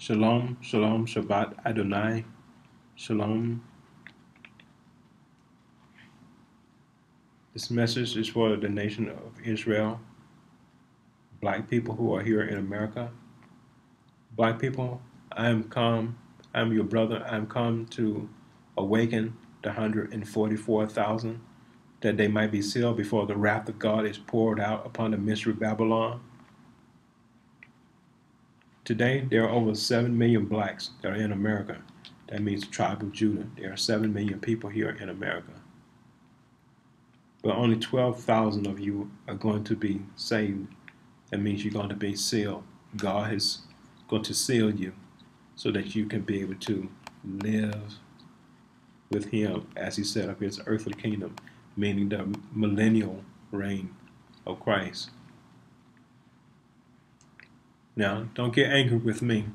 Shalom, shalom, Shabbat Adonai, shalom. This message is for the nation of Israel, black people who are here in America. Black people, I'm your brother. I'm come to awaken the 144,000 that they might be sealed before the wrath of God is poured out upon the mystery Babylon. Today, there are over 7 million blacks that are in America. That means the tribe of Judah. There are 7 million people here in America. But only 12,000 of you are going to be saved. That means you're going to be sealed. God is going to seal you so that you can be able to live with Him as He set up His earthly kingdom, meaning the millennial reign of Christ. Now, don't get angry with me.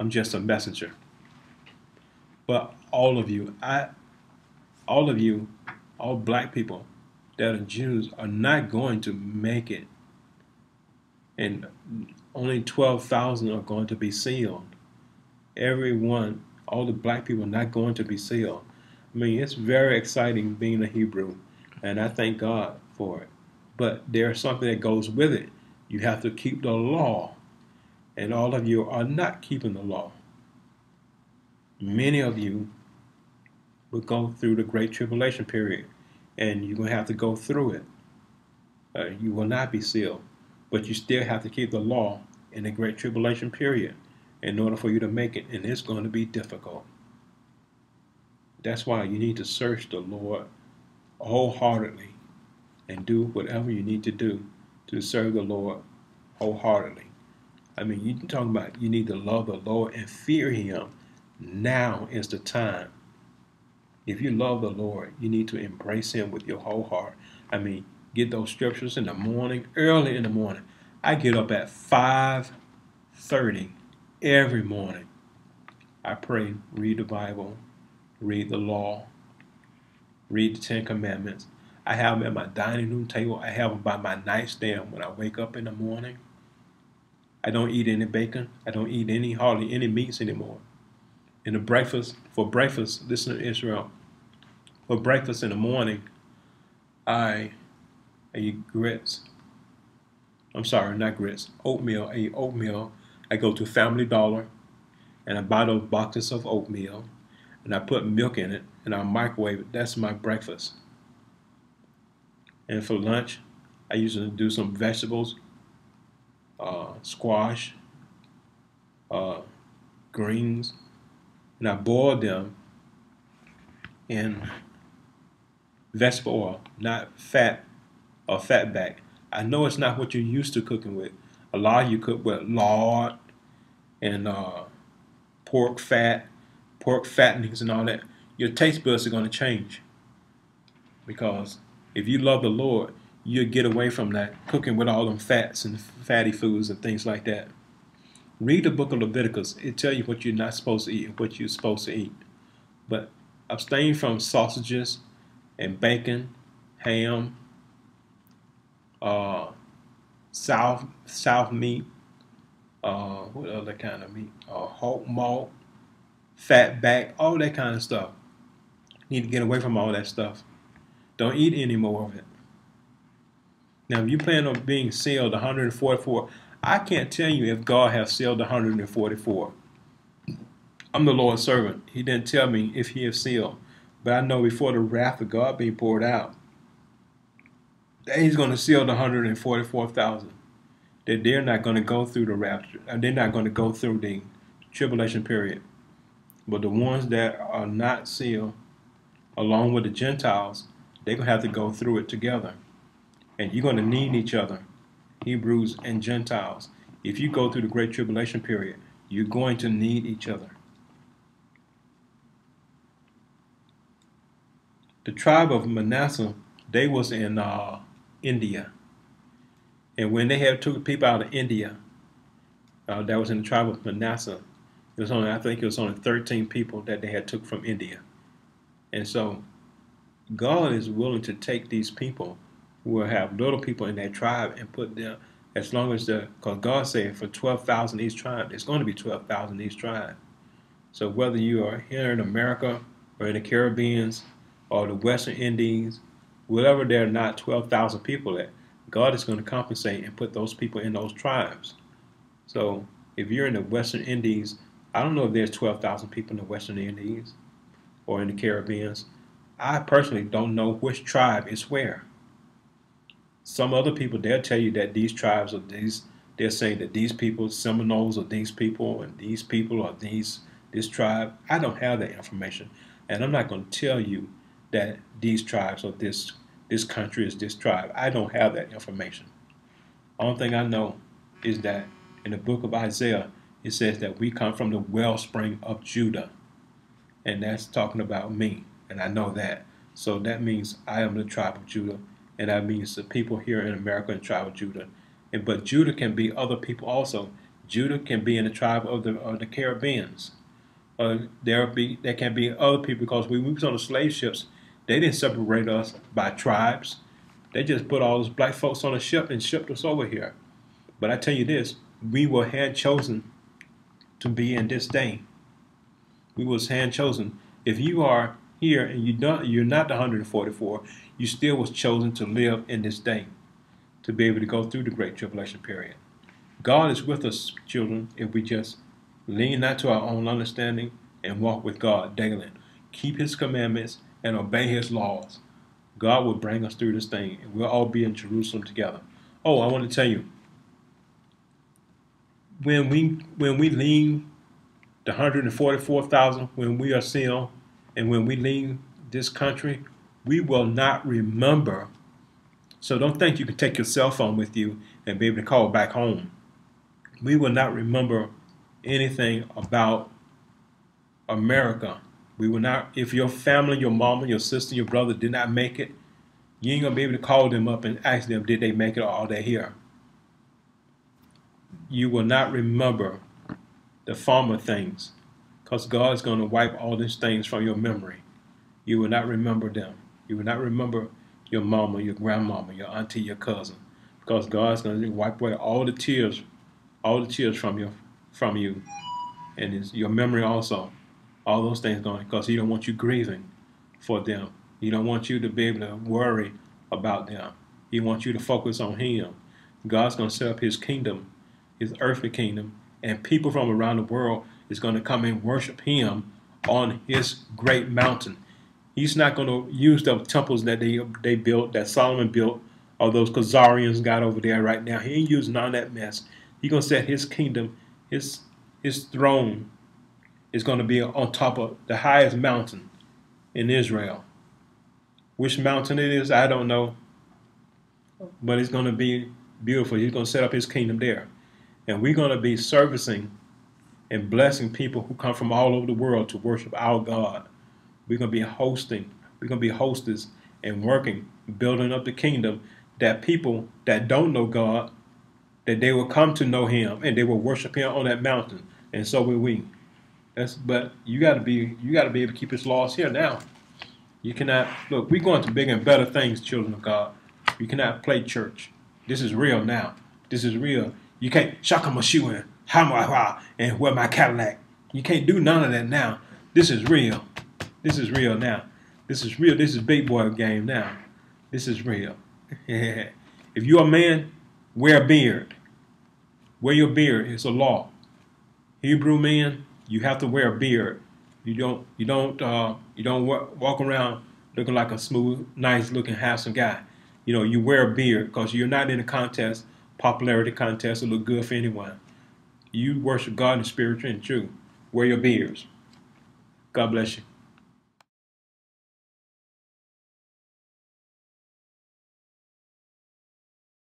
I'm just a messenger. But all of you, all black people that are Jews are not going to make it. And only 12,000 are going to be sealed. Everyone, all the black people are not going to be sealed. I mean, it's very exciting being a Hebrew, and I thank God for it. But there's something that goes with it. You have to keep the law, and all of you are not keeping the law. Many of you will go through the Great Tribulation period, and you're going to have to go through it. You will not be sealed, but you still have to keep the law in the Great Tribulation period in order for you to make it, and it's going to be difficult. That's why you need to search the Lord wholeheartedly and do whatever you need to do to serve the Lord wholeheartedly. I mean, you're talking about you need to love the Lord and fear Him. Now is the time. If you love the Lord, you need to embrace Him with your whole heart. I mean, get those scriptures in the morning, early in the morning. I get up at 5:30 every morning. I pray, read the Bible, read the law, read the Ten Commandments. I have them at my dining room table. I have them by my nightstand when I wake up in the morning. I don't eat any bacon. I don't eat hardly any meats anymore. In the for breakfast, listen to Israel. For breakfast in the morning, I eat grits. I'm sorry, not grits. Oatmeal. I eat oatmeal. I go to Family Dollar and I buy those boxes of oatmeal and I put milk in it and I microwave it. That's my breakfast. And for lunch, I usually do some vegetables, squash, greens, and I boil them in vegetable oil, not fat or fat back. I know it's not what you're used to cooking with. A lot of you cook with lard and pork fat, pork fattenings and all that. Your taste buds are going to change because if you love the Lord, you'll get away from that cooking with all them fats and fatty foods and things like that. Read the book of Leviticus. It tells you what you're not supposed to eat and what you're supposed to eat. But abstain from sausages and bacon, ham, south meat, what other kind of meat? Hog malt, fat back, all that kind of stuff. You need to get away from all that stuff. Don't eat any more of it. Now, if you plan on being sealed 144, I can't tell you if God has sealed 144. I'm the Lord's servant. He didn't tell me if He has sealed. But I know before the wrath of God being poured out, that He's going to seal the 144,000. That they're not going to go through the rapture. They're not going to go through the tribulation period. But the ones that are not sealed, along with the Gentiles, they're going to have to go through it together. And you're going to need each other, Hebrews and Gentiles. If you go through the Great Tribulation period, you're going to need each other. The tribe of Manasseh, they was in India. And when they had took people out of India, that was in the tribe of Manasseh, I think it was only 13 people that they had took from India. And so God is willing to take these people who will have little people in their tribe and put them As long as because God said for 12,000 each tribe, it's going to be 12,000 each tribe. So whether you are here in America or in the Caribbean or the Western Indies, wherever there are not 12,000 people at, God is going to compensate and put those people in those tribes. So if you're in the Western Indies, I don't know if there's 12,000 people in the Western Indies or in the Caribbean. I personally don't know which tribe is where. Some other people, they'll tell you that these tribes are these, they're saying that these people, Seminoles are these people, and these people are this tribe. I don't have that information. And I'm not going to tell you that these tribes or this country is this tribe. I don't have that information. Only thing I know is that in the book of Isaiah, it says that we come from the wellspring of Judah. And that's talking about me. And I know that. So that means I am the tribe of Judah. And that means the people here in America in the tribe of Judah. But Judah can be other people also. Judah can be in the tribe of the Caribbeans. There can be other people, because when we was on the slave ships, they didn't separate us by tribes. They just put all those black folks on a ship and shipped us over here. But I tell you this, we were hand chosen to be in this day. We was hand chosen. If you are here and you're not the 144, you still was chosen to live in this day, to be able to go through the Great Tribulation period. God is with us, children, if we just lean not to our own understanding and walk with God daily. Keep His commandments and obey His laws. God will bring us through this thing, and we'll all be in Jerusalem together. Oh, I want to tell you, when we leave the 144,000, when we are sealed, and when we leave this country, we will not remember. So don't think you can take your cell phone with you and be able to call back home. We will not remember anything about America. We will not. If your family, your mama, your sister, your brother did not make it, you ain't gonna be able to call them up and ask them, did they make it or are they here? You will not remember the former things, because God is going to wipe all these things from your memory. You will not remember them. You will not remember your mama, your grandmama, your auntie, your cousin, because God is going to wipe away all the tears from you, and your memory also. All those things going, because He don't want you grieving for them. He don't want you to be able to worry about them. He wants you to focus on Him. God's going to set up His kingdom, His earthly kingdom, and people from around the world is going to come and worship Him on His great mountain. He's not going to use the temples that they built, that Solomon built, or those Khazarians got over there right now. He ain't using none of that mess. He's going to set His kingdom, His throne is going to be on top of the highest mountain in Israel. Which mountain it is, I don't know. But it's going to be beautiful. He's going to set up His kingdom there. And we're going to be servicing and blessing people who come from all over the world to worship our God. We're going to be hosting. We're going to be hostess and working, building up the kingdom, that people that don't know God, that they will come to know Him and they will worship Him on that mountain. And so will we. But you got to be able to keep His laws here now. You cannot look. We're going to bigger and better things, children of God. You cannot play church. This is real now. This is real. You can't shaka my shoe and and wear my Cadillac. You can't do none of that now. This is real. This is real now. This is real. This is big boy game now. This is real. If you're a man, wear a beard. Wear your beard. It's a law. Hebrew men, you have to wear a beard. You don't walk around looking like a smooth, nice looking, handsome guy. You wear a beard because you're not in a contest, popularity contest to look good for anyone. You worship God in spirit and truth. Wear your beards. God bless you.